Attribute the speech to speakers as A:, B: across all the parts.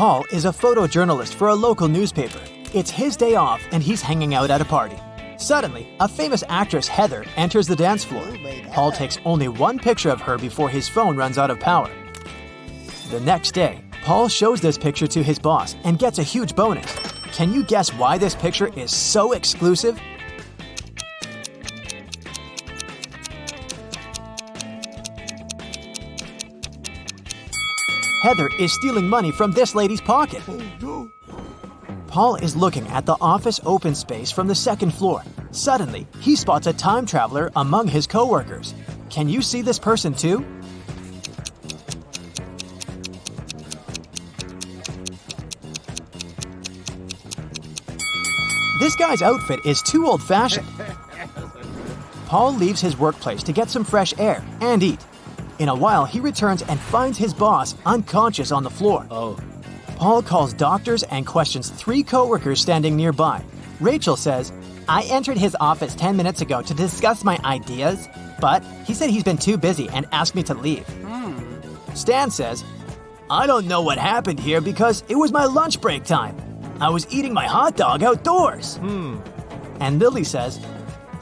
A: Paul is a photojournalist for a local newspaper. It's his day off and he's hanging out at a party. Suddenly, a famous actress, Heather, enters the dance floor. Paul takes only one picture of her before his phone runs out of power. The next day, Paul shows this picture to his boss and gets a huge bonus. Can you guess why this picture is so exclusive? Heather is stealing money from this lady's pocket. Paul is looking at the office open space from the second floor. Suddenly, he spots a time traveler among his coworkers. Can you see this person too? This guy's outfit is too old-fashioned. Paul leaves his workplace to get some fresh air and eat. In a while, he returns and finds his boss unconscious on the floor. Paul calls doctors and questions 3 coworkers standing nearby. Rachel says, "I entered his office 10 minutes ago to discuss my ideas, but he said he's been too busy and asked me to leave." Stan says, "I don't know what happened here because it was my lunch break time. I was eating my hot dog outdoors." And Lily says,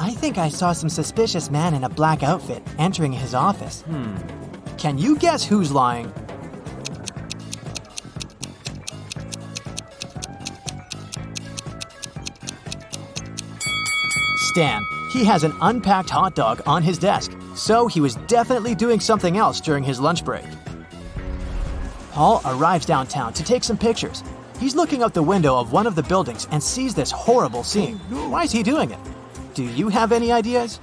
A: "I think I saw some suspicious man in a black outfit entering his office." Can you guess who's lying? Stan. He has an unpacked hot dog on his desk, so he was definitely doing something else during his lunch break. Paul arrives downtown to take some pictures. He's looking out the window of one of the buildings and sees this horrible scene. Why is he doing it? Do you have any ideas?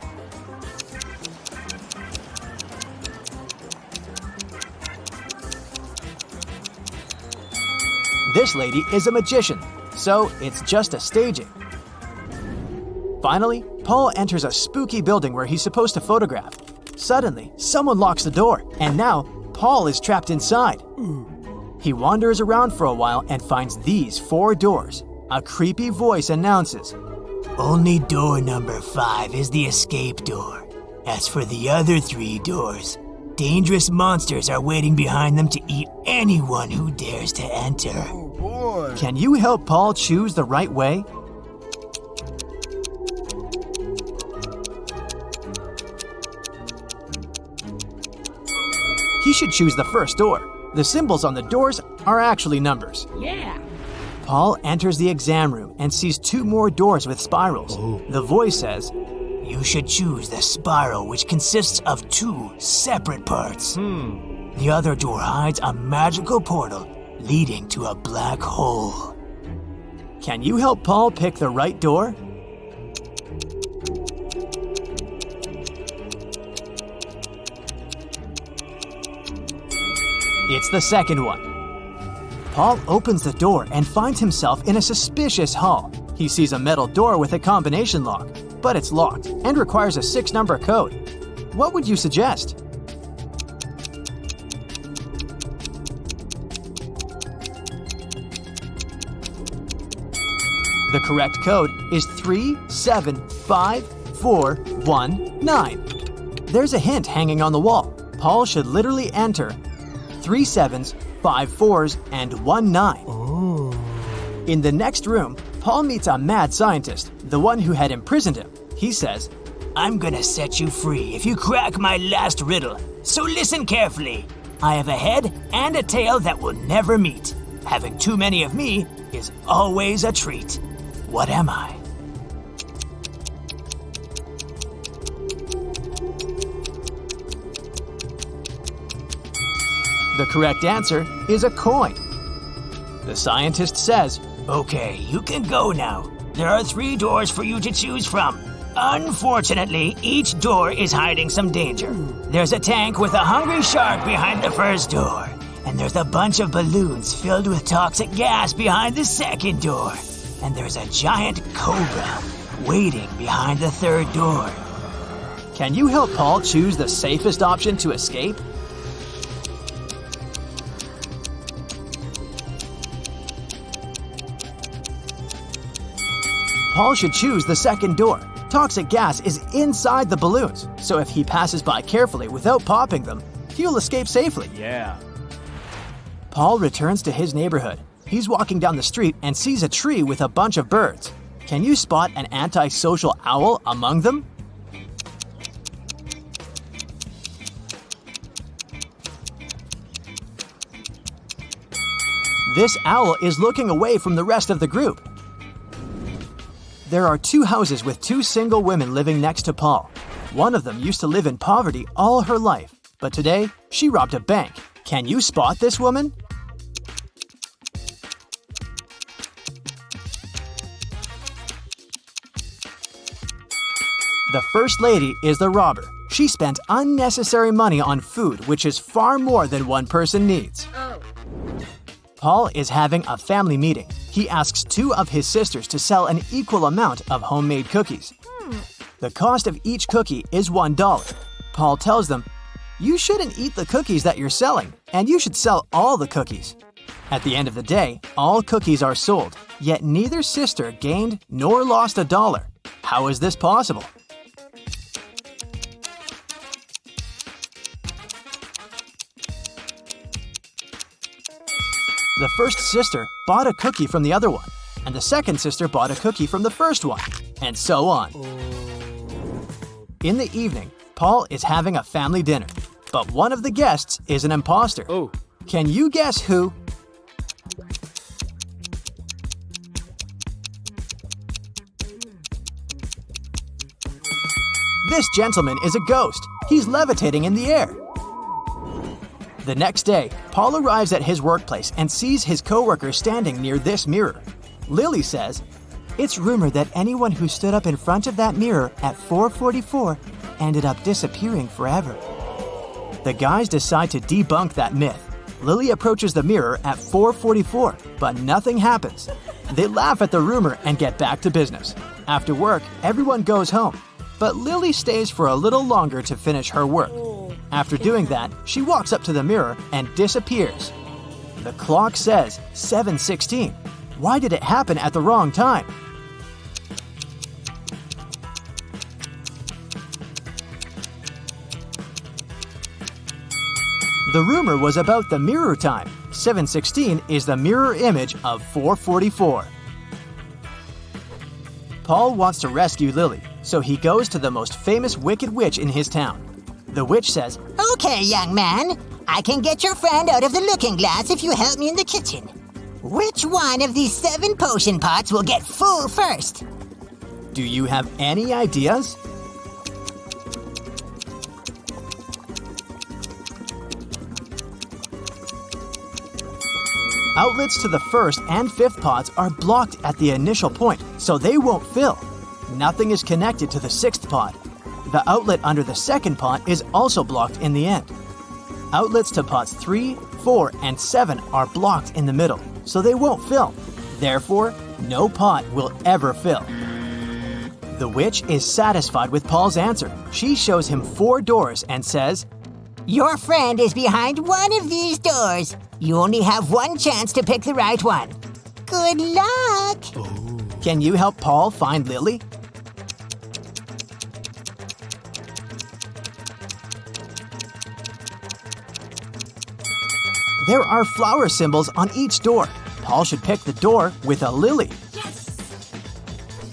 A: This lady is a magician, so it's just a staging. Finally, Paul enters a spooky building where he's supposed to photograph. Suddenly, someone locks the door, and now Paul is trapped inside. He wanders around for a while and finds these 4 doors. A creepy voice announces, "Only door number 5 is the escape door. As for the other 3 doors, dangerous monsters are waiting behind them to eat anyone who dares to enter." Oh boy. Can you help Paul choose the right way? He should choose the first door. The symbols on the doors are actually numbers.
B: Yeah.
A: Paul enters the exam room and sees 2 more doors with spirals. The voice says, "You should choose the spiral, which consists of 2 separate parts. The other door hides a magical portal leading to a black hole." Can you help Paul pick the right door? It's the second one. Paul opens the door and finds himself in a suspicious hall. He sees a metal door with a combination lock, but it's locked and requires a 6-number code. What would you suggest? The correct code is 375419. There's a hint hanging on the wall. Paul should literally enter 3 7s, 5 4s, and 1 9. In the next room, Paul meets a mad scientist, the one who had imprisoned him. He says, "I'm gonna set you free if you crack my last riddle. So listen carefully. I have a head and a tail that will never meet. Having too many of me is always a treat. What am I?" The correct answer is a coin. The scientist says, "Okay, you can go now. There are 3 doors for you to choose from. Unfortunately, each door is hiding some danger. There's a tank with a hungry shark behind the first door, and there's a bunch of balloons filled with toxic gas behind the second door, and there's a giant cobra waiting behind the 3rd door." Can you help Paul choose the safest option to escape? Paul should choose the second door. Toxic gas is inside the balloons, so if he passes by carefully without popping them, he'll escape safely.
B: Yeah.
A: Paul returns to his neighborhood. He's walking down the street and sees a tree with a bunch of birds. Can you spot an antisocial owl among them? This owl is looking away from the rest of the group. There are 2 houses with 2 single women living next to Paul. One of them used to live in poverty all her life, but today she robbed a bank. Can you spot this woman? The first lady is the robber. She spent unnecessary money on food, which is far more than one person needs. Paul is having a family meeting. He asks 2 of his sisters to sell an equal amount of homemade cookies. The cost of each cookie is $1. Paul tells them, "You shouldn't eat the cookies that you're selling, and you should sell all the cookies." At the end of the day, all cookies are sold, yet neither sister gained nor lost $1. How is this possible? The first sister bought a cookie from the other one, and the second sister bought a cookie from the first one, and so on. In the evening, Paul is having a family dinner, but one of the guests is an imposter. Can you guess who? This gentleman is a ghost. He's levitating in the air. The next day, Paul arrives at his workplace and sees his coworker standing near this mirror. Lily says, "It's rumored that anyone who stood up in front of that mirror at 4:44 ended up disappearing forever." The guys decide to debunk that myth. Lily approaches the mirror at 4:44, but nothing happens. They laugh at the rumor and get back to business. After work, everyone goes home, but Lily stays for a little longer to finish her work. After doing that, she walks up to the mirror and disappears. The clock says 7:16. Why did it happen at the wrong time? The rumor was about the mirror time. 7:16 is the mirror image of 4:44. Paul wants to rescue Lily, so he goes to the most famous wicked witch in his town. The witch says,
B: "Okay, young man, I can get your friend out of the looking glass if you help me in the kitchen. Which one of these 7 potion pots will get full first?"
A: "Do you have any ideas?" Outlets to the first and fifth pots are blocked at the initial point, so they won't fill. Nothing is connected to the sixth pot. The outlet under the second pot is also blocked in the end. Outlets to pots 3, 4, and 7 are blocked in the middle, so they won't fill. Therefore, no pot will ever fill. The witch is satisfied with Paul's answer. She shows him 4 doors and says,
B: "Your friend is behind one of these doors. You only have one chance to pick the right one. Good luck!"
A: Can you help Paul find Lily? There are flower symbols on each door. Paul should pick the door with a lily. Yes!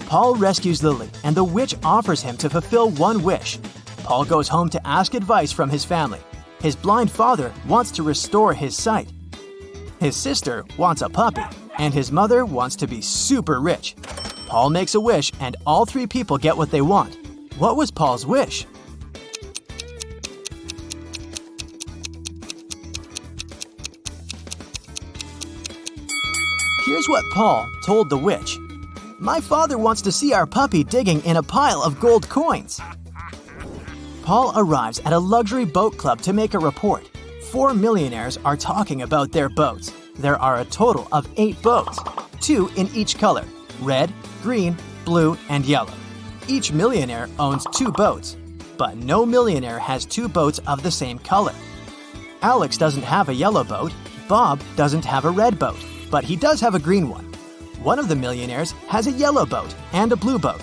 A: Paul rescues Lily, and the witch offers him to fulfill one wish. Paul goes home to ask advice from his family. His blind father wants to restore his sight. His sister wants a puppy, and his mother wants to be super rich. Paul makes a wish, and all 3 people get what they want. What was Paul's wish? Here's what Paul told the witch. "My father wants to see our puppy digging in a pile of gold coins." Paul arrives at a luxury boat club to make a report. 4 millionaires are talking about their boats. There are a total of 8 boats, 2 in each color: red, green, blue, and yellow. Each millionaire owns 2 boats, but no millionaire has 2 boats of the same color. Alex doesn't have a yellow boat, Bob doesn't have a red boat, but he does have a green one. One of the millionaires has a yellow boat and a blue boat,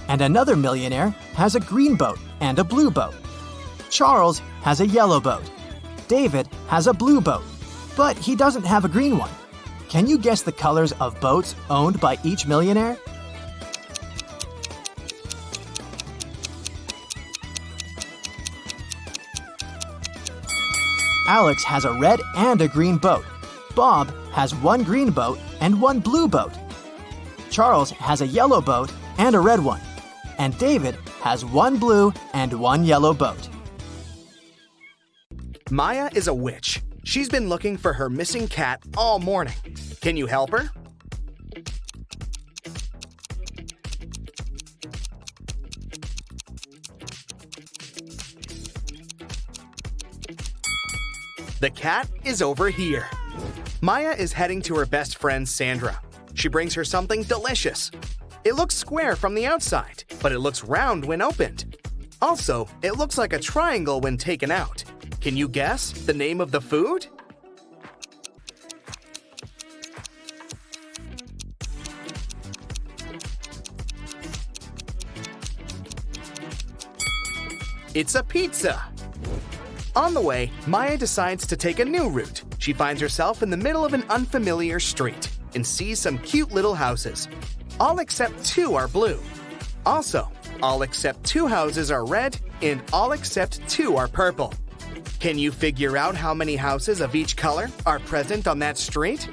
A: and another millionaire has a green boat and a blue boat. Charles has a yellow boat. David has a blue boat. But he doesn't have a green one. Can you guess the colors of boats owned by each millionaire? Alex has a red and a green boat. Bob has one green boat and one blue boat. Charles has a yellow boat and a red one. And David has one blue and one yellow boat.
C: Maya is a witch. She's been looking for her missing cat all morning. Can you help her? The cat is over here. Maya is heading to her best friend Sandra. She brings her something delicious. It looks square from the outside, but it looks round when opened. Also, it looks like a triangle when taken out. Can you guess the name of the food? It's a pizza. On the way, Maya decides to take a new route. She finds herself in the middle of an unfamiliar street and sees some cute little houses. All except 2 are blue. Also, all except 2 houses are red and all except 2 are purple. Can you figure out how many houses of each color are present on that street?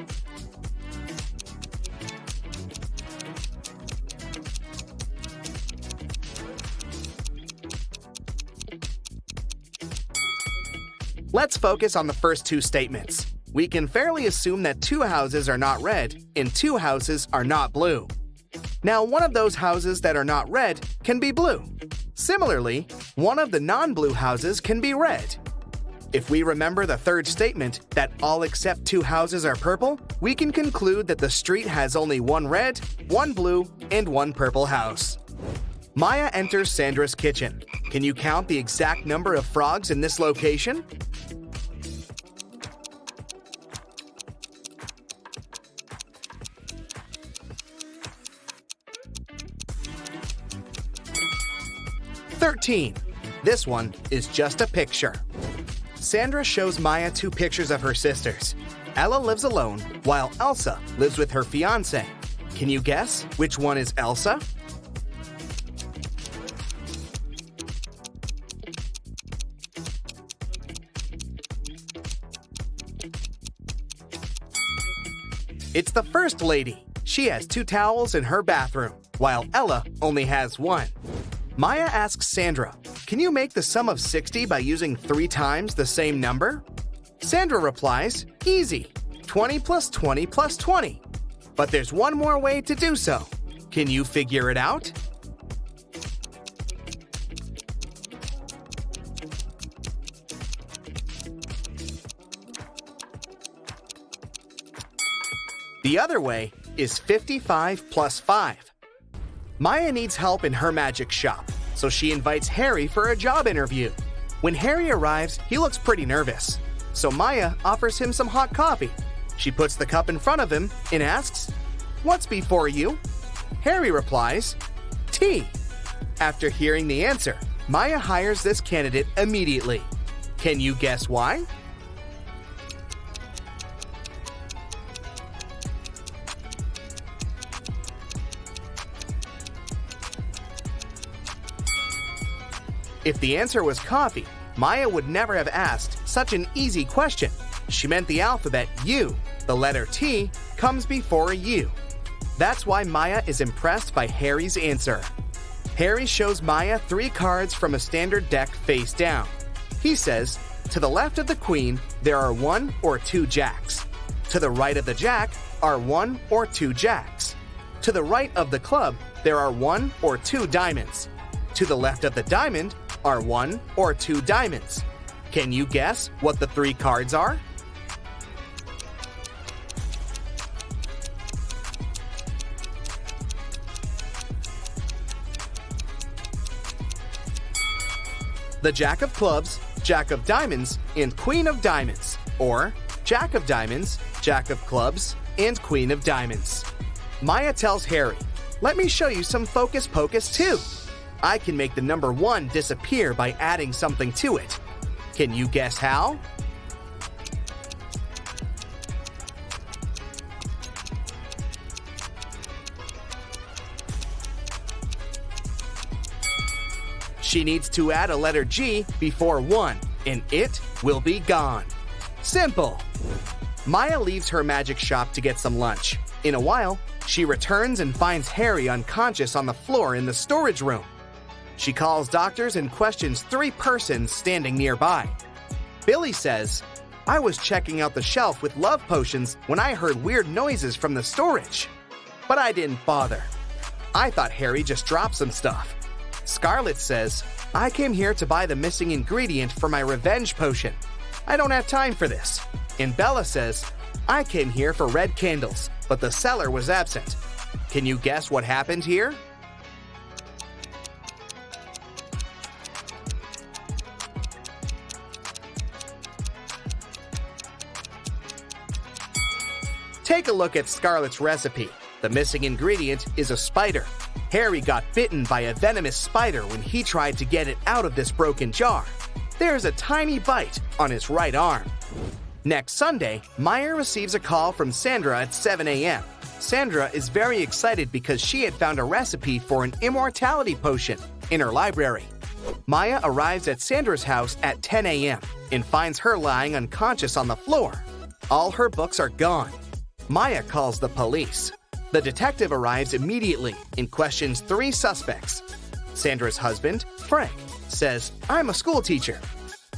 C: Let's focus on the first 2 statements. We can fairly assume that 2 houses are not red and 2 houses are not blue. Now, one of those houses that are not red can be blue. Similarly, one of the non-blue houses can be red. If we remember the third statement, that all except 2 houses are purple, we can conclude that the street has only 1 red, 1 blue, and 1 purple house. Maya enters Sandra's kitchen. Can you count the exact number of frogs in this location? $13. This one is just a picture. Sandra shows Maya 2 pictures of her sisters. Ella lives alone, while Elsa lives with her fiancé. Can you guess which one is Elsa? It's the first lady. She has 2 towels in her bathroom, while Ella only has 1. Maya asks Sandra, can you make the sum of 60 by using 3 times the same number? Sandra replies, easy, 20 plus 20 plus 20. But there's one more way to do so. Can you figure it out? The other way is 55 plus 5. Maya needs help in her magic shop, so she invites Harry for a job interview. When Harry arrives, he looks pretty nervous, so Maya offers him some hot coffee. She puts the cup in front of him and asks, "What's before you?" Harry replies, "Tea." After hearing the answer, Maya hires this candidate immediately. Can you guess why? If the answer was coffee, Maya would never have asked such an easy question. She meant the alphabet U, the letter T, comes before a U. That's why Maya is impressed by Harry's answer. Harry shows Maya 3 cards from a standard deck face down. He says, to the left of the queen, there are 1 or 2 jacks. To the right of the jack are 1 or 2 jacks. To the right of the club, there are 1 or 2 diamonds. To the left of the diamond are 1 or 2 diamonds. Can you guess what the 3 cards are? The Jack of Clubs, Jack of Diamonds, and Queen of Diamonds, or Jack of Diamonds, Jack of Clubs, and Queen of Diamonds. Maya tells Harry, "Let me show you some focus pocus too. I can make the number 1 disappear by adding something to it. Can you guess how?" She needs to add a letter G before 1, and it will be gone. Simple. Maya leaves her magic shop to get some lunch. In a while, she returns and finds Harry unconscious on the floor in the storage room. She calls doctors and questions 3 persons standing nearby. Billy says, "I was checking out the shelf with love potions when I heard weird noises from the storage. But I didn't bother. I thought Harry just dropped some stuff." Scarlet says, "I came here to buy the missing ingredient for my revenge potion. I don't have time for this." And Bella says, "I came here for red candles, but the seller was absent." Can you guess what happened here? Take a look at Scarlet's recipe. The missing ingredient is a spider. Harry got bitten by a venomous spider when he tried to get it out of this broken jar. There's a tiny bite on his right arm. Next Sunday, Maya receives a call from Sandra at 7 a.m. Sandra is very excited because she had found a recipe for an immortality potion in her library. Maya arrives at Sandra's house at 10 a.m. and finds her lying unconscious on the floor. All her books are gone. Maya calls the police. The detective arrives immediately and questions 3 suspects. Sandra's husband, Frank, says, "I'm a school teacher.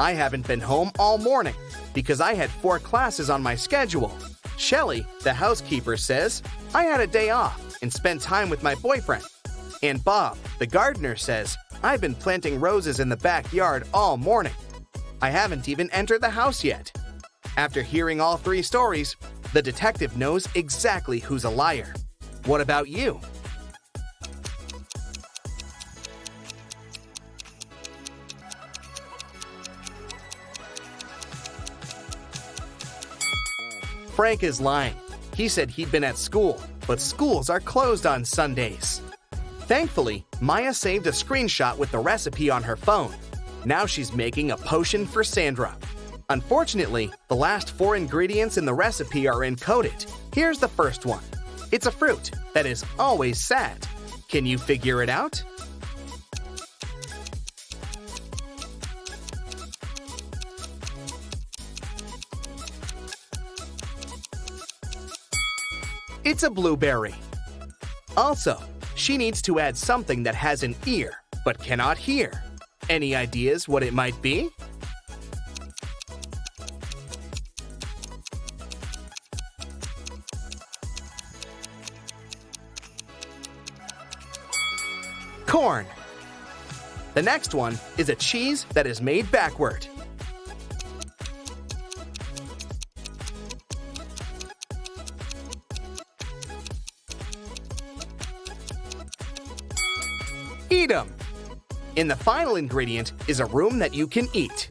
C: I haven't been home all morning because I had 4 classes on my schedule." Shelley, the housekeeper, says, "I had a day off and spent time with my boyfriend." And Bob, the gardener, says, "I've been planting roses in the backyard all morning. I haven't even entered the house yet." After hearing all 3 stories, the detective knows exactly who's a liar. What about you? Frank is lying. He said he'd been at school, but schools are closed on Sundays. Thankfully, Maya saved a screenshot with the recipe on her phone. Now she's making a potion for Sandra. Unfortunately, the last 4 ingredients in the recipe are encoded. Here's the first one. It's a fruit that is always sad. Can you figure it out? It's a blueberry. Also, she needs to add something that has an ear but cannot hear. Any ideas what it might be? Corn. The next one is a cheese that is made backward. Eat 'em. And the final ingredient is a room that you can eat.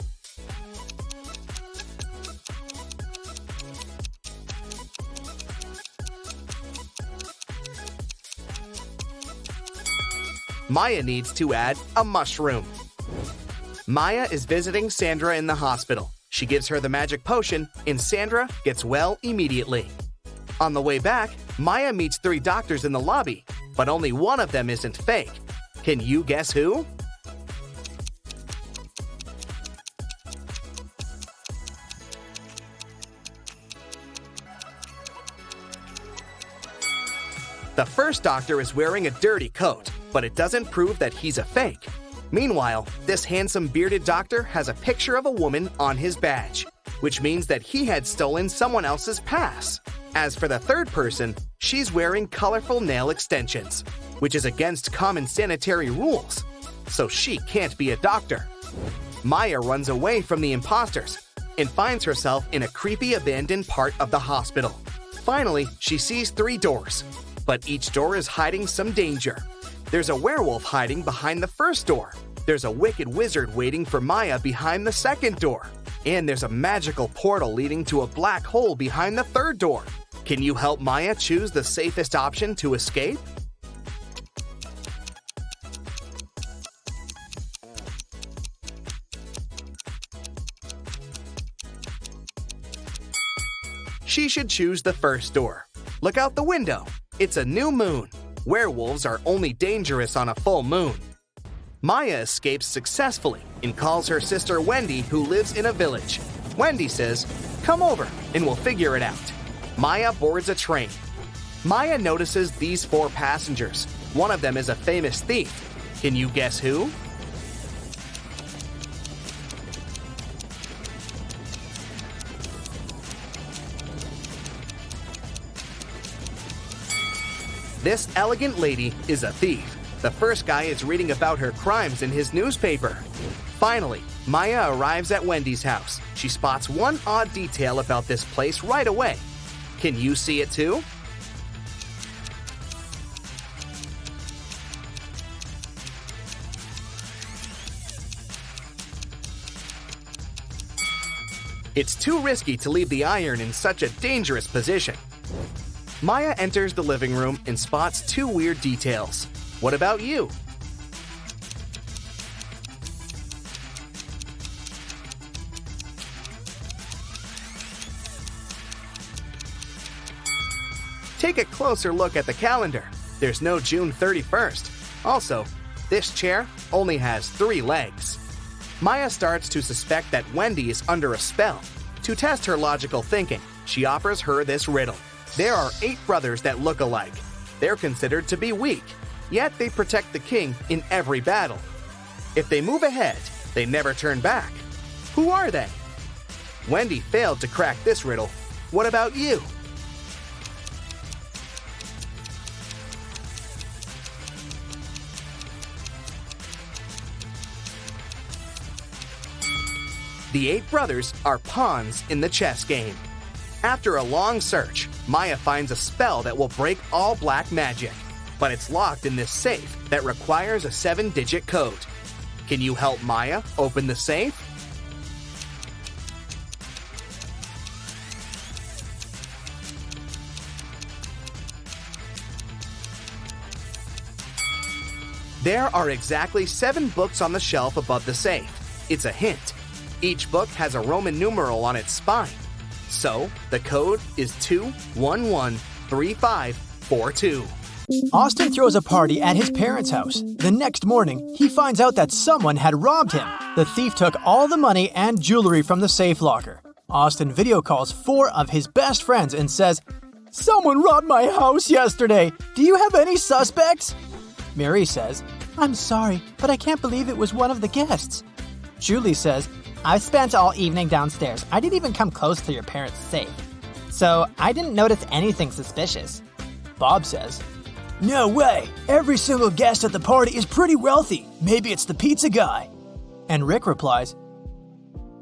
C: Maya needs to add a mushroom. Maya is visiting Sandra in the hospital. She gives her the magic potion, and Sandra gets well immediately. On the way back, Maya meets 3 doctors in the lobby, but only one of them isn't fake. Can you guess who? The first doctor is wearing a dirty coat, but it doesn't prove that he's a fake. Meanwhile, this handsome bearded doctor has a picture of a woman on his badge, which means that he had stolen someone else's pass. As for the third person, she's wearing colorful nail extensions, which is against common sanitary rules, so she can't be a doctor. Maya runs away from the imposters and finds herself in a creepy abandoned part of the hospital. Finally, she sees 3 doors, but each door is hiding some danger. There's a werewolf hiding behind the first door. There's a wicked wizard waiting for Maya behind the second door. And there's a magical portal leading to a black hole behind the third door. Can you help Maya choose the safest option to escape? She should choose the first door. Look out the window. It's a new moon. Werewolves are only dangerous on a full moon. Maya escapes successfully and calls her sister Wendy, who lives in a village. Wendy says, "Come over and we'll figure it out." Maya boards a train. Maya notices these 4 passengers. One of them is a famous thief. Can you guess who? This elegant lady is a thief. The first guy is reading about her crimes in his newspaper. Finally, Maya arrives at Wendy's house. She spots one odd detail about this place right away. Can you see it too? It's too risky to leave the iron in such a dangerous position. Maya enters the living room and spots 2 weird details. What about you? Take a closer look at the calendar. There's no June 31st. Also, this chair only has 3 legs. Maya starts to suspect that Wendy is under a spell. To test her logical thinking, she offers her this riddle. There are 8 brothers that look alike. They're considered to be weak, yet they protect the king in every battle. If they move ahead, they never turn back. Who are they? Wendy failed to crack this riddle. What about you? The 8 brothers are pawns in the chess game. After a long search, Maya finds a spell that will break all black magic, but it's locked in this safe that requires a 7-digit code. Can you help Maya open the safe? There are exactly 7 books on the shelf above the safe. It's a hint. Each book has a Roman numeral on its spine. So, the code is 2113542.
A: Austin throws a party at his parents' house. The next morning, he finds out that someone had robbed him. The thief took all the money and jewelry from the safe locker. Austin video calls 4 of his best friends and says, "Someone robbed my house yesterday. Do you have any suspects?" Mary says, "I'm sorry, but I can't believe it was one of the guests." Julie says, "I spent all evening downstairs. I didn't even come close to your parents' safe. So I didn't notice anything suspicious." Bob says, "No way. Every single guest at the party is pretty wealthy. Maybe it's the pizza guy." And Rick replies,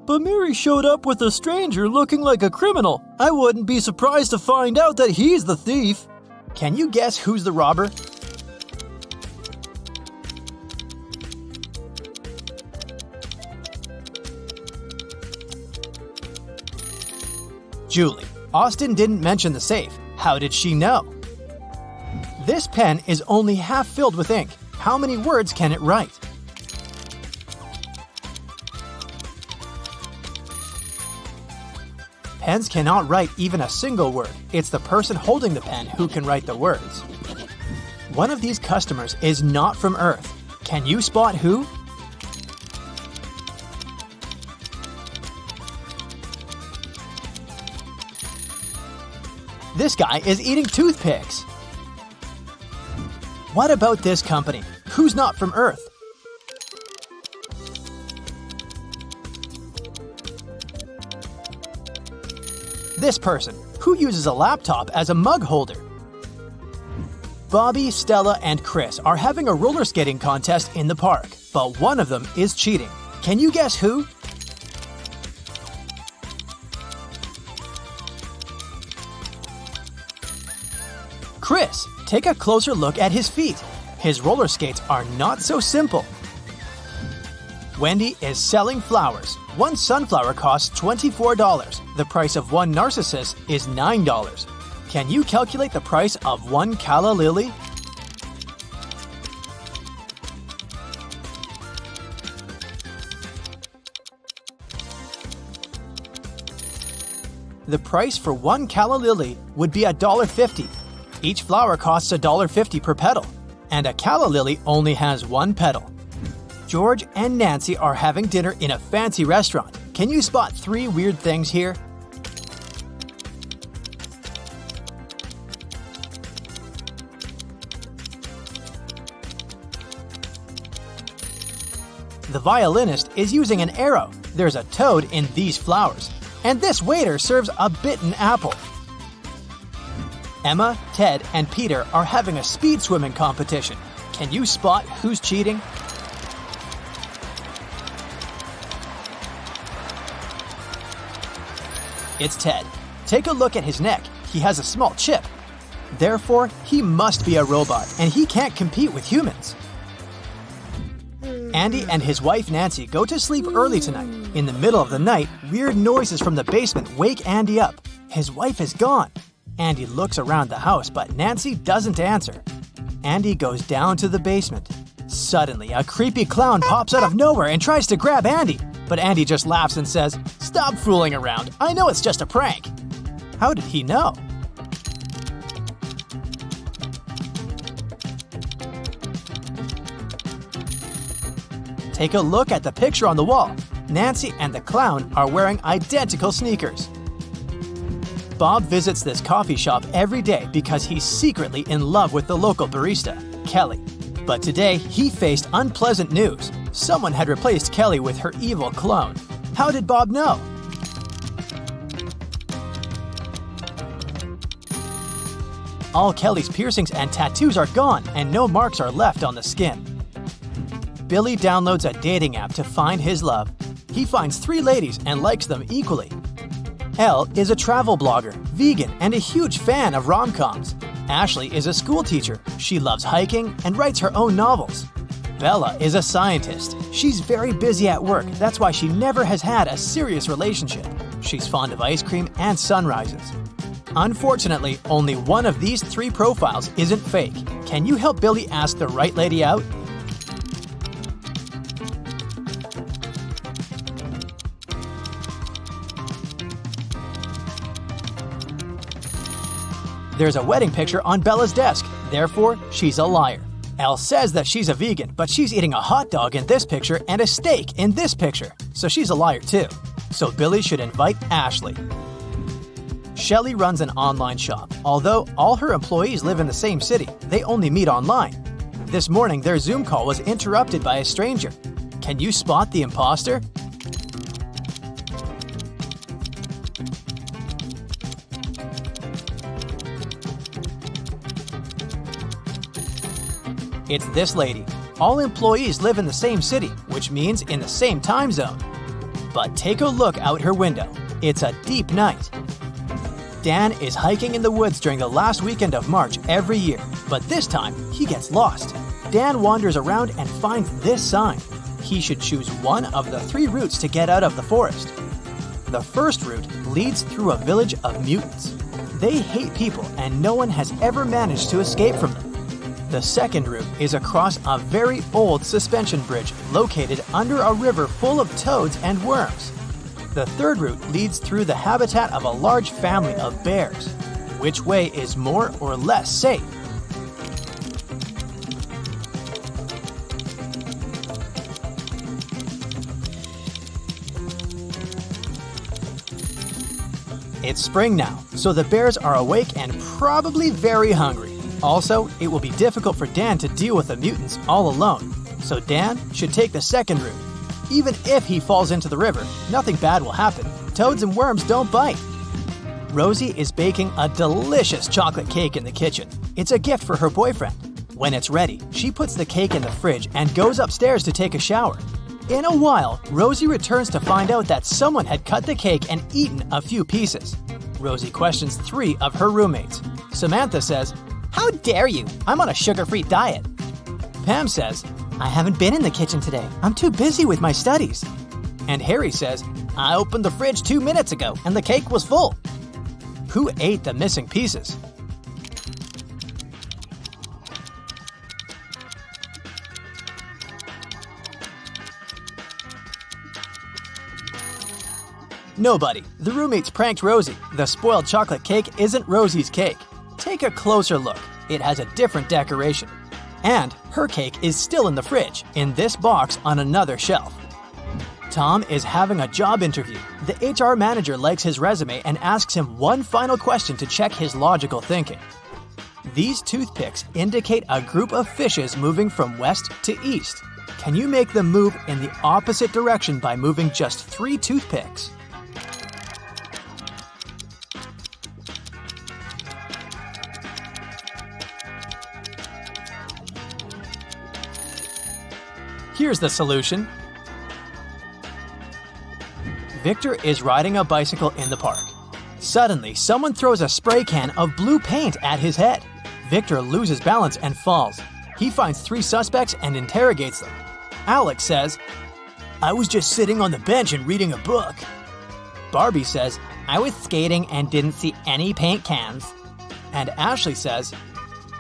A: "But Mary showed up with a stranger looking like a criminal. I wouldn't be surprised to find out that he's the thief." Can you guess who's the robber? Julie. Austin didn't mention the safe. How did she know? This pen is only half filled with ink. How many words can it write? Pens cannot write even a single word. It's the person holding the pen who can write the words. One of these customers is not from Earth. Can you spot who? This guy is eating toothpicks. What about this company? Who's not from Earth? This person, who uses a laptop as a mug holder. Bobby, Stella, and Chris are having a roller skating contest in the park, but one of them is cheating. Can you guess who? Chris, take a closer look at his feet. His roller skates are not so simple. Wendy is selling flowers. One sunflower costs $24. The price of one narcissus is $9. Can you calculate the price of one calla lily? The price for one calla lily would be $1.50. Each flower costs $1.50 per petal, and a calla lily only has one petal. George and Nancy are having dinner in a fancy restaurant. Can you spot 3 weird things here? The violinist is using an arrow. There's a toad in these flowers. And this waiter serves a bitten apple. Emma, Ted, and Peter are having a speed swimming competition. Can you spot who's cheating? It's Ted. Take a look at his neck. He has a small chip. Therefore, he must be a robot, and he can't compete with humans. Andy and his wife Nancy go to sleep early tonight. In the middle of the night, weird noises from the basement wake Andy up. His wife is gone. Andy looks around the house, but Nancy doesn't answer. Andy goes down to the basement. Suddenly, a creepy clown pops out of nowhere and tries to grab Andy. But Andy just laughs and says, "Stop fooling around. I know it's just a prank." How did he know? Take a look at the picture on the wall. Nancy and the clown are wearing identical sneakers. Bob visits this coffee shop every day because he's secretly in love with the local barista, Kelly. But today, he faced unpleasant news. Someone had replaced Kelly with her evil clone. How did Bob know? All Kelly's piercings and tattoos are gone, and no marks are left on the skin. Billy downloads a dating app to find his love. He finds 3 ladies and likes them equally. Elle is a travel blogger, vegan, and a huge fan of rom-coms. Ashley is a school teacher. She loves hiking and writes her own novels. Bella is a scientist. She's very busy at work. That's why she never has had a serious relationship. She's fond of ice cream and sunrises. Unfortunately, only one of these 3 profiles isn't fake. Can you help Billy ask the right lady out? There's a wedding picture on Bella's desk. Therefore, she's a liar. Elle says that she's a vegan, but she's eating a hot dog in this picture and a steak in this picture. So she's a liar too. So Billy should invite Ashley. Shelley runs an online shop. Although all her employees live in the same city, they only meet online. This morning, their Zoom call was interrupted by a stranger. Can you spot the imposter? It's this lady. All employees live in the same city, which means in the same time zone. But take a look out her window. It's a deep night. Dan is hiking in the woods during the last weekend of March every year, but this time he gets lost. Dan wanders around and finds this sign. He should choose one of the 3 routes to get out of the forest. The first route leads through a village of mutants. They hate people and no one has ever managed to escape from them. The second route is across a very old suspension bridge located under a river full of toads and worms. The third route leads through the habitat of a large family of bears. Which way is more or less safe? It's spring now, so the bears are awake and probably very hungry. Also, it will be difficult for Dan to deal with the mutants all alone, so Dan should take the second route. Even if he falls into the river, nothing bad will happen. Toads and worms don't bite. Rosie is baking a delicious chocolate cake in the kitchen. It's a gift for her boyfriend. When it's ready, she puts the cake in the fridge and goes upstairs to take a shower. In a while, Rosie returns to find out that someone had cut the cake and eaten a few pieces. Rosie questions 3 of her roommates. Samantha says, "How dare you? I'm on a sugar-free diet." Pam says, "I haven't been in the kitchen today. I'm too busy with my studies." And Harry says, "I opened the fridge 2 minutes ago and the cake was full." Who ate the missing pieces? Nobody. The roommates pranked Rosie. The spoiled chocolate cake isn't Rosie's cake. Take a closer look. It has a different decoration. And her cake is still in the fridge, in this box on another shelf. Tom is having a job interview. The HR manager likes his resume and asks him one final question to check his logical thinking. These toothpicks indicate a group of fishes moving from west to east. Can you make them move in the opposite direction by moving just 3 toothpicks? Here's the solution. Victor is riding a bicycle in the park. Suddenly, someone throws a spray can of blue paint at his head. Victor loses balance and falls. He finds 3 suspects and interrogates them. Alex says, "I was just sitting on the bench and reading a book." Barbie says, "I was skating and didn't see any paint cans." And Ashley says,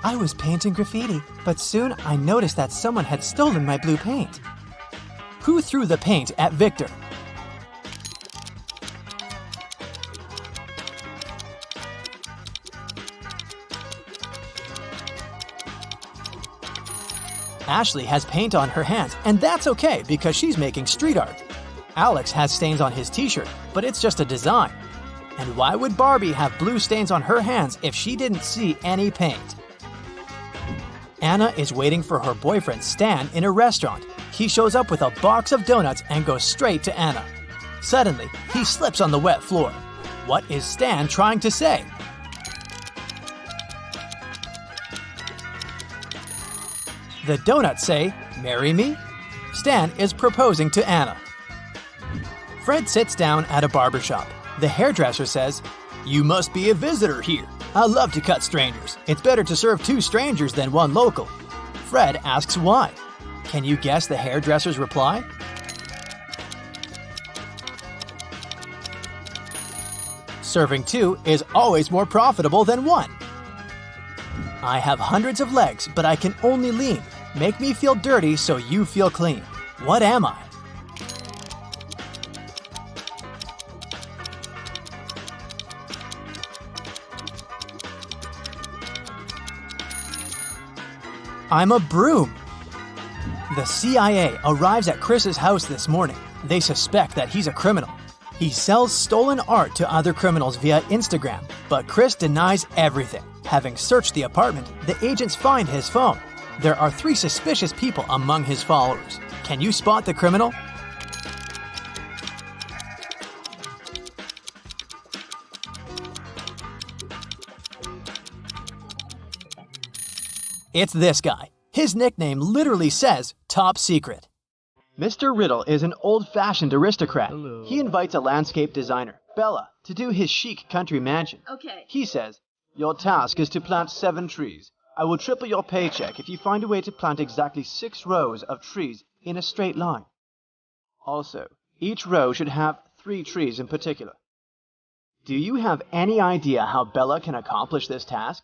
A: "I was painting graffiti, but soon I noticed that someone had stolen my blue paint." Who threw the paint at Victor? Ashley has paint on her hands, and that's okay because she's making street art. Alex has stains on his t-shirt, but it's just a design. And why would Barbie have blue stains on her hands if she didn't see any paint? Anna is waiting for her boyfriend Stan in a restaurant. He shows up with a box of donuts and goes straight to Anna. Suddenly, he slips on the wet floor. What is Stan trying to say? The donuts say, "Marry me?" Stan is proposing to Anna. Fred sits down at a barbershop. The hairdresser says, "You must be a visitor here. I love to cut strangers. It's better to serve 2 strangers than 1 local." Fred asks why. Can you guess the hairdresser's reply? Serving 2 is always more profitable than 1. I have hundreds of legs, but I can only lean. Make me feel dirty so you feel clean. What am I? I'm a broom. The CIA arrives at Chris's house this morning. They suspect that he's a criminal. He sells stolen art to other criminals via Instagram, but Chris denies everything. Having searched the apartment, the agents find his phone. There are 3 suspicious people among his followers. Can you spot the criminal? It's this guy. His nickname literally says top secret. Mr. Riddle is an old-fashioned aristocrat.
D: Hello.
A: He invites a landscape designer, Bella, to do his chic country mansion.
E: Okay.
A: He says, "Your task is to plant 7 trees. I will triple your paycheck if you find a way to plant exactly 6 rows of trees in a straight line. Also, each row should have 3 trees in particular." Do you have any idea how Bella can accomplish this task?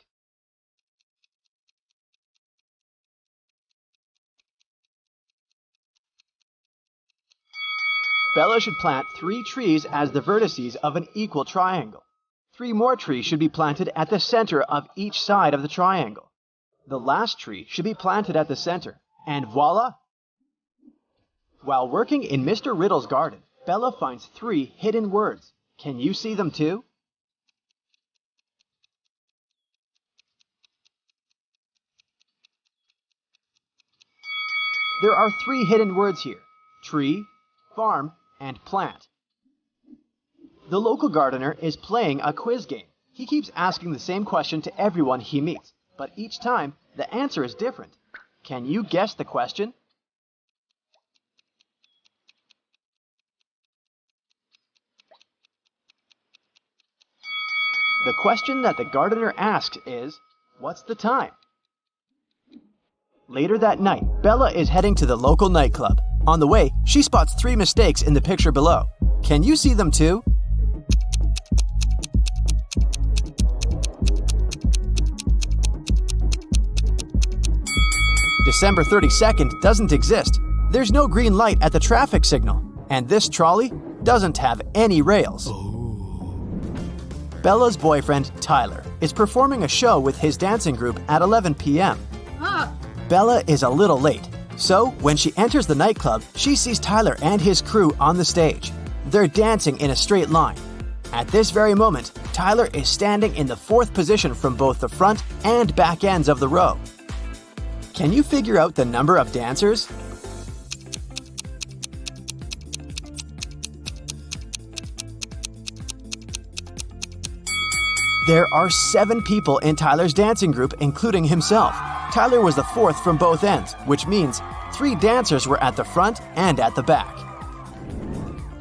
A: Bella should plant 3 trees as the vertices of an equal triangle. 3 more trees should be planted at the center of each side of the triangle. The last tree should be planted at the center, and voila! While working in Mr. Riddle's garden, Bella finds 3 hidden words. Can you see them too? There are 3 hidden words here: tree, farm, and plant. The local gardener is playing a quiz game. He keeps asking the same question to everyone he meets, but each time the answer is different. Can you guess the question? The question that the gardener asks is, "What's the time?" Later that night, Bella is heading to the local nightclub. On the way, she spots 3 mistakes in the picture below. Can you see them too? December 32nd doesn't exist. There's no green light at the traffic signal. And this trolley doesn't have any rails. Bella's boyfriend, Tyler, is performing a show with his dancing group at 11 p.m. Bella is a little late, so when she enters the nightclub, she sees Tyler and his crew on the stage. They're dancing in a straight line. At this very moment, Tyler is standing in the 4th position from both the front and back ends of the row. Can you figure out the number of dancers? There are 7 people in Tyler's dancing group, including himself. Tyler was the 4th from both ends, which means 3 dancers were at the front and at the back.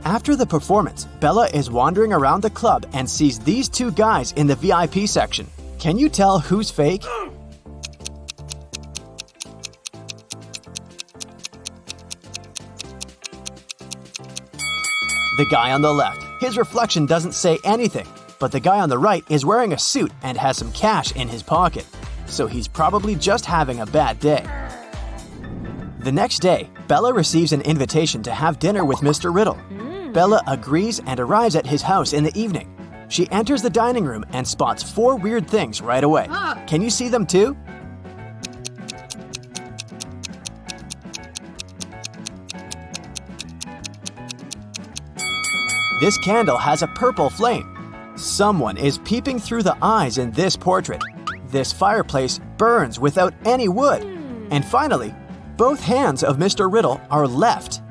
A: After the performance, Bella is wandering around the club and sees these 2 guys in the VIP section. Can you tell who's fake? The guy on the left. His reflection doesn't say anything, but the guy on the right is wearing a suit and has some cash in his pocket, so he's probably just having a bad day. The next day, Bella receives an invitation to have dinner with Mr. Riddle. Bella agrees and arrives at his house in the evening. She enters the dining room and spots 4 weird things right away. Can you see them too? This candle has a purple flame. Someone is peeping through the eyes in this portrait. This fireplace burns without any wood. And finally, both hands of Mr. Riddle are left.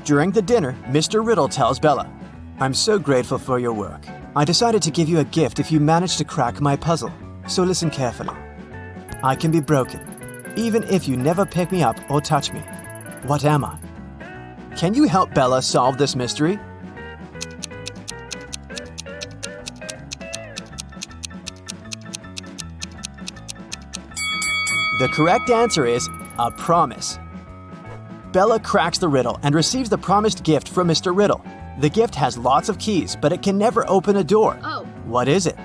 A: During the dinner, Mr. Riddle tells Bella, "I'm so grateful for your work. I decided to give you a gift if you manage to crack my puzzle, so listen carefully. I can be broken, even if you never pick me up or touch me. What am I?" Can you help Bella solve this mystery? The correct answer is a promise. Bella cracks the riddle and receives the promised gift from Mr. Riddle. The gift has lots of keys, but it can never open a door. What is it?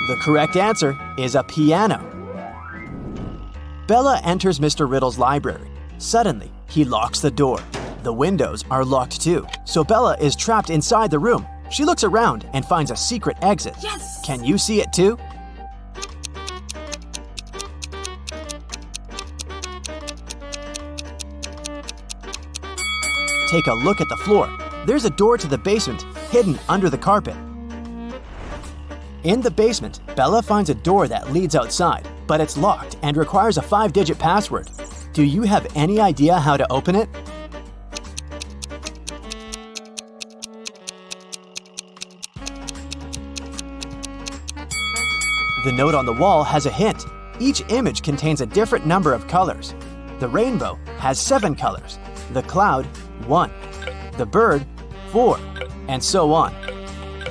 A: The correct answer is a piano. Bella enters Mr. Riddle's library. Suddenly, he locks the door. The windows are locked too, so Bella is trapped inside the room. She looks around and finds a secret exit. Yes! Can you see it too? Take a look at the floor. There's a door to the basement hidden under the carpet. In the basement, Bella finds a door that leads outside, but it's locked and requires a 5-digit password. Do you have any idea how to open it? The note on the wall has a hint. Each image contains a different number of colors. The rainbow has 7 colors, the cloud 1, the bird 4, and so on.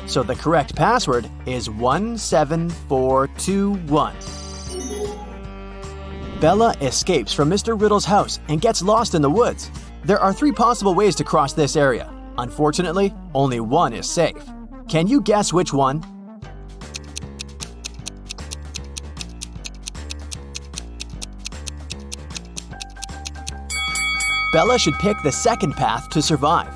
A: So the correct password is 17421. Bella escapes from Mr. Riddle's house and gets lost in the woods. There are 3 possible ways to cross this area. Unfortunately, only one is safe. Can you guess which one? Bella should pick the second path to survive.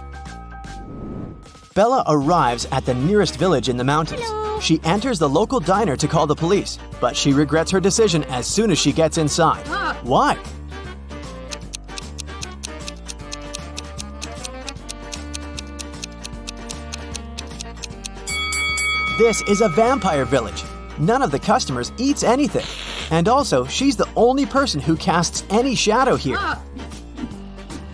A: Bella arrives at the nearest village in the mountains. She enters the local diner to call the police, but she regrets her decision as soon as she gets inside. Why? This is a vampire village. None of the customers eats anything. And also, she's the only person who casts any shadow here.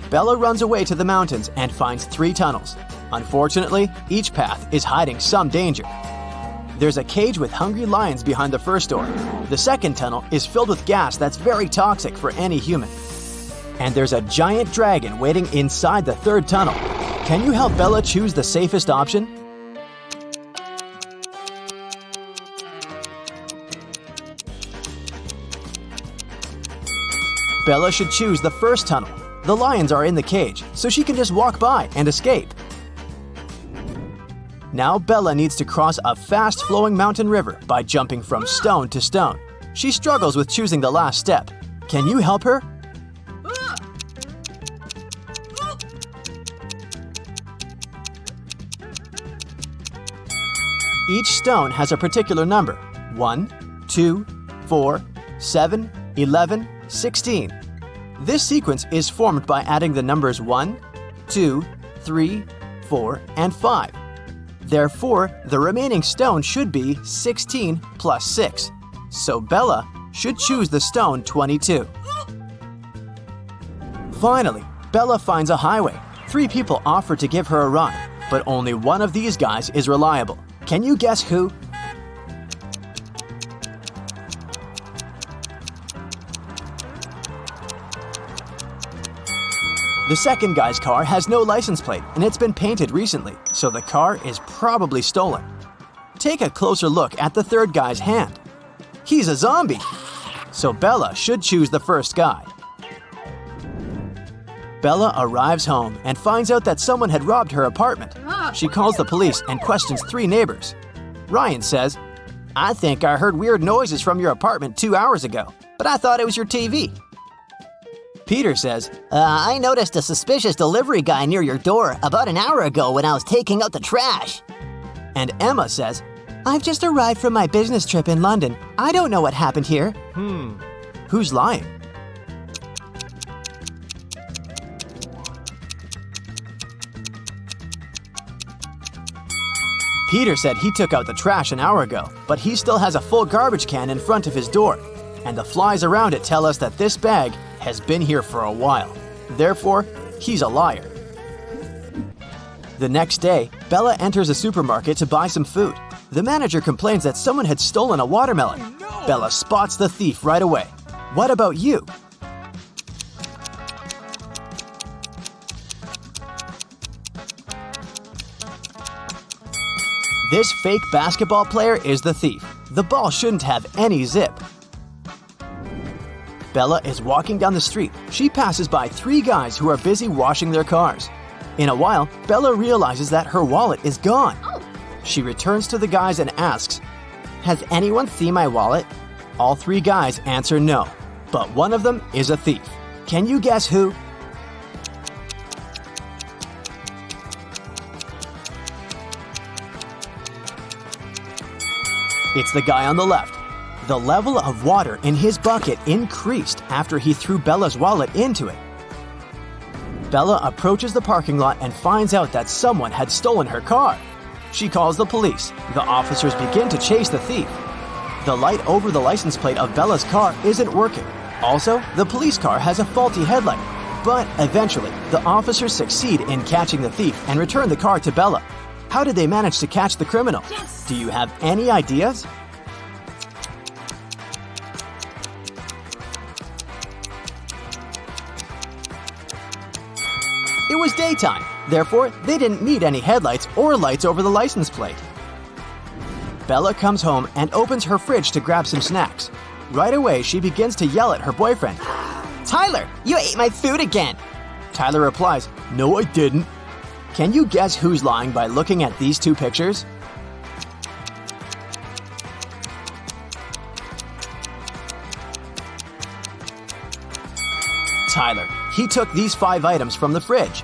A: Bella runs away to the mountains and finds 3 tunnels. Unfortunately, each path is hiding some danger. There's a cage with hungry lions behind the first door. The second tunnel is filled with gas that's very toxic for any human. And there's a giant dragon waiting inside the third tunnel. Can you help Bella choose the safest option? Bella should choose the first tunnel. The lions are in the cage, so she can just walk by and escape. Now Bella needs to cross a fast-flowing mountain river by jumping from stone to stone. She struggles with choosing the last step. Can you help her? Each stone has a particular number: 1, 2, 4, 7, 11, 16. This sequence is formed by adding the numbers 1, 2, 3, 4, and 5. Therefore, the remaining stone should be 16 plus 6. So Bella should choose the stone 22. Finally, Bella finds a highway. 3 people offer to give her a ride, but only one of these guys is reliable. Can you guess who? The second guy's car has no license plate and it's been painted recently, so the car is probably stolen. Take a closer look at the third guy's hand. He's a zombie, so Bella should choose the first guy. Bella arrives home and finds out that someone had robbed her apartment. She calls the police and questions 3 neighbors. Ryan says, "I think I heard weird noises from your apartment 2 hours ago, but I thought it was your TV." Peter says,
B: I noticed a suspicious delivery guy near your door about an hour ago when I was taking out the trash.
A: And Emma says, "I've just arrived from my business trip in London. I don't know what happened here." Who's lying? Peter said he took out the trash an hour ago, but he still has a full garbage can in front of his door. And the flies around it tell us that this bag has been here for a while. Therefore, he's a liar. The next day, Bella enters a supermarket to buy some food. The manager complains that someone had stolen a watermelon. Bella spots the thief right away. What about you? This fake basketball player is the thief. The ball shouldn't have any zip. Bella is walking down the street. She passes by 3 guys who are busy washing their cars. In a while, Bella realizes that her wallet is gone. She returns to the guys and asks, "Has anyone seen my wallet?" All 3 guys answer no, but one of them is a thief. Can you guess who? It's the guy on the left. The level of water in his bucket increased after he threw Bella's wallet into it. Bella approaches the parking lot and finds out that someone had stolen her car. She calls the police. The officers begin to chase the thief. The light over the license plate of Bella's car isn't working. Also, the police car has a faulty headlight. But eventually, the officers succeed in catching the thief and return the car to Bella. How did they manage to catch the criminal? Yes! Do you have any ideas? It was daytime, therefore they didn't need any headlights or lights over the license plate. Bella comes home and opens her fridge to grab some snacks. Right away, she begins to yell at her boyfriend. "Tyler, you ate my food again!" Tyler replies, "No, I didn't." Can you guess who's lying by looking at these 2 pictures? Tyler. He took these 5 items from the fridge.